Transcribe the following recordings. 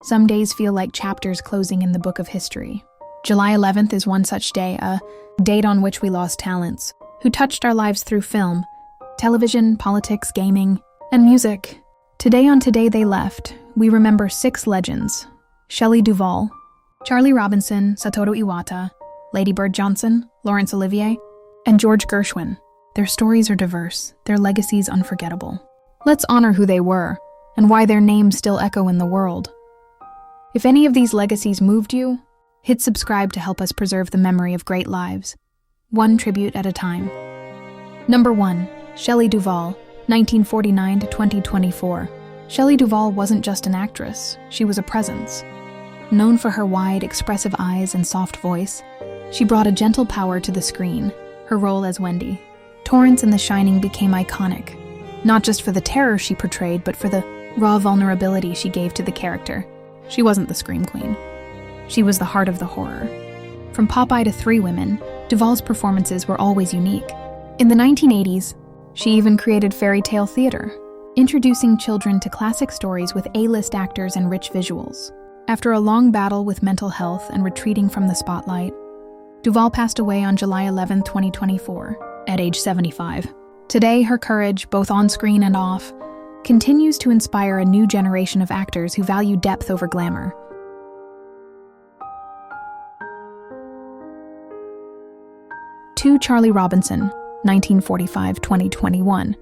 Some days feel like chapters closing in the book of history. July 11th is one such day, a date on which we lost talents who touched our lives through film, television, politics, gaming, and music. Today on Today They Left, we remember 6 legends: Shelley Duvall, Charlie Robinson, Satoru Iwata, Lady Bird Johnson, Laurence Olivier, and George Gershwin. Their stories are diverse, their legacies unforgettable. Let's honor who they were, and why their names still echo in the world. If any of these legacies moved you, hit subscribe to help us preserve the memory of great lives, one tribute at a time. Number 1. Shelley Duvall, 1949 to 2024. Shelley Duvall wasn't just an actress, she was a presence. Known for her wide, expressive eyes and soft voice, she brought a gentle power to the screen. Her role as Wendy, Torrance in The Shining, became iconic, not just for the terror she portrayed, but for the raw vulnerability she gave to the character. She wasn't the scream queen. She was the heart of the horror. From Popeye to Three Women, Duvall's performances were always unique. In the 1980s, she even created fairy tale theater, introducing children to classic stories with A-list actors and rich visuals. After a long battle with mental health and retreating from the spotlight, Duvall passed away on July 11, 2024, at age 75. Today, her courage, both on screen and off, continues to inspire a new generation of actors who value depth over glamour. To Charlie Robinson, 1945-2021.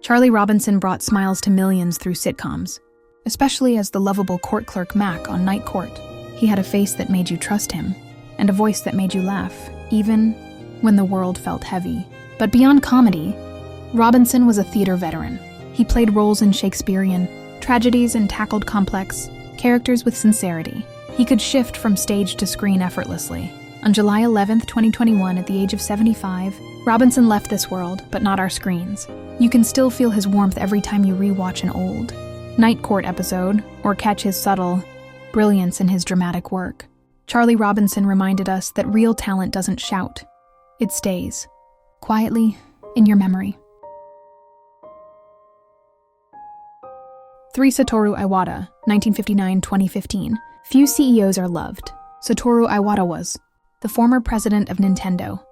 Charlie Robinson brought smiles to millions through sitcoms, especially as the lovable court clerk Mac on Night Court. He had a face that made you trust him, and a voice that made you laugh, even when the world felt heavy. But beyond comedy, Robinson was a theater veteran. He played roles in Shakespearean tragedies and tackled complex characters with sincerity. He could shift from stage to screen effortlessly. On July 11, 2021, at the age of 75, Robinson left this world, but not our screens. You can still feel his warmth every time you rewatch an old Night Court episode, or catch his subtle brilliance in his dramatic work. Charlie Robinson reminded us that real talent doesn't shout. It stays, quietly, in your memory. 3. Satoru Iwata, 1959-2015. Few CEOs are loved. Satoru Iwata was the former president of Nintendo.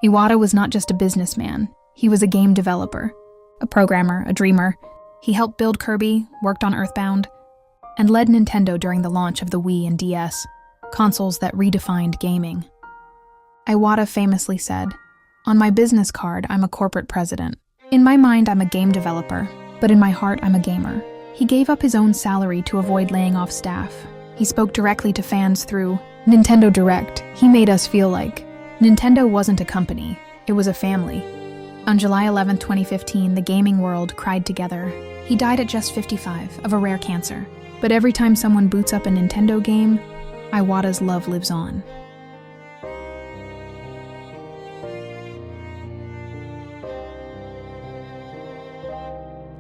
Iwata was not just a businessman, he was a game developer, a programmer, a dreamer. He helped build Kirby, worked on Earthbound, and led Nintendo during the launch of the Wii and DS, consoles that redefined gaming. Iwata famously said, "On my business card, I'm a corporate president. In my mind, I'm a game developer, but in my heart, I'm a gamer." He gave up his own salary to avoid laying off staff. He spoke directly to fans through Nintendo Direct. He made us feel like Nintendo wasn't a company, it was a family. On July 11, 2015, the gaming world cried together. He died at just 55 of a rare cancer. But every time someone boots up a Nintendo game, Iwata's love lives on.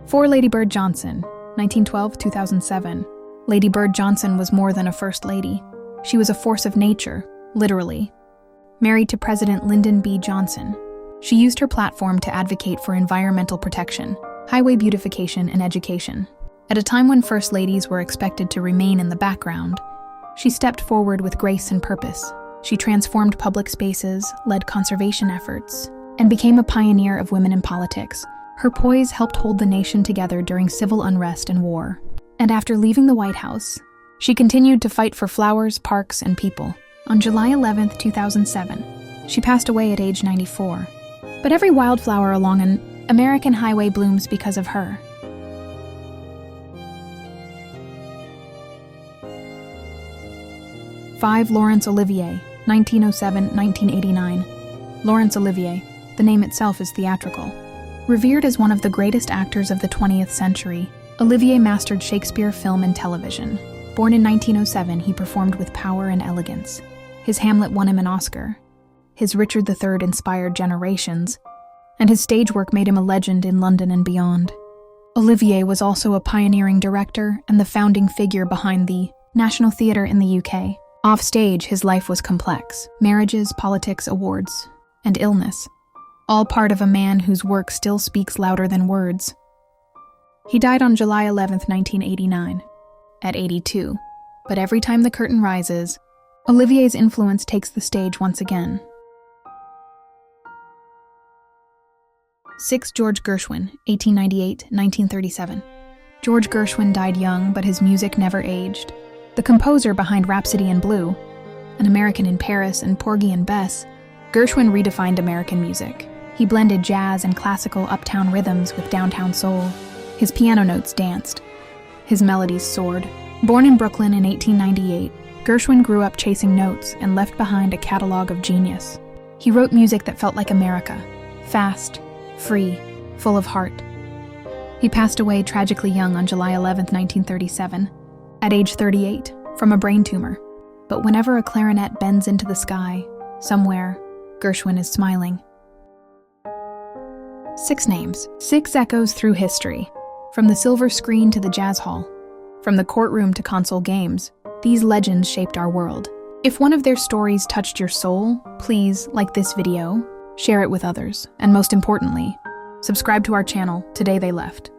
4. Lady Bird Johnson, 1912-2007. Lady Bird Johnson was more than a first lady. She was a force of nature, literally. Married to President Lyndon B. Johnson, she used her platform to advocate for environmental protection, highway beautification, and education. At a time when first ladies were expected to remain in the background, she stepped forward with grace and purpose. She transformed public spaces, led conservation efforts, and became a pioneer of women in politics. Her poise helped hold the nation together during civil unrest and war. And after leaving the White House, she continued to fight for flowers, parks, and people. On July 11, 2007, she passed away at age 94. But every wildflower along an American highway blooms because of her. Five. Laurence Olivier, 1907-1989. Laurence Olivier, the name itself is theatrical. Revered as one of the greatest actors of the 20th century, Olivier mastered Shakespeare, film, and television. Born in 1907, he performed with power and elegance. His Hamlet won him an Oscar. His Richard III inspired generations, and his stage work made him a legend in London and beyond. Olivier was also a pioneering director and the founding figure behind the National Theatre in the UK. Off-stage, his life was complex. Marriages, politics, awards, and illness. All part of a man whose work still speaks louder than words. He died on July 11, 1989, at 82. But every time the curtain rises, Olivier's influence takes the stage once again. 6. George Gershwin, 1898-1937. George Gershwin died young, but his music never aged. The composer behind Rhapsody in Blue, An American in Paris, and Porgy and Bess, Gershwin redefined American music. He blended jazz and classical uptown rhythms with downtown soul. His piano notes danced. His melodies soared. Born in Brooklyn in 1898, Gershwin grew up chasing notes and left behind a catalog of genius. He wrote music that felt like America, fast, free, full of heart. He passed away tragically young on July 11, 1937, at age 38, from a brain tumor. But whenever a clarinet bends into the sky, somewhere, Gershwin is smiling. 6 names, 6 echoes through history. From the silver screen to the jazz hall, from the courtroom to console games, these legends shaped our world. If one of their stories touched your soul, please like this video, share it with others, and most importantly, subscribe to our channel, Today They Left.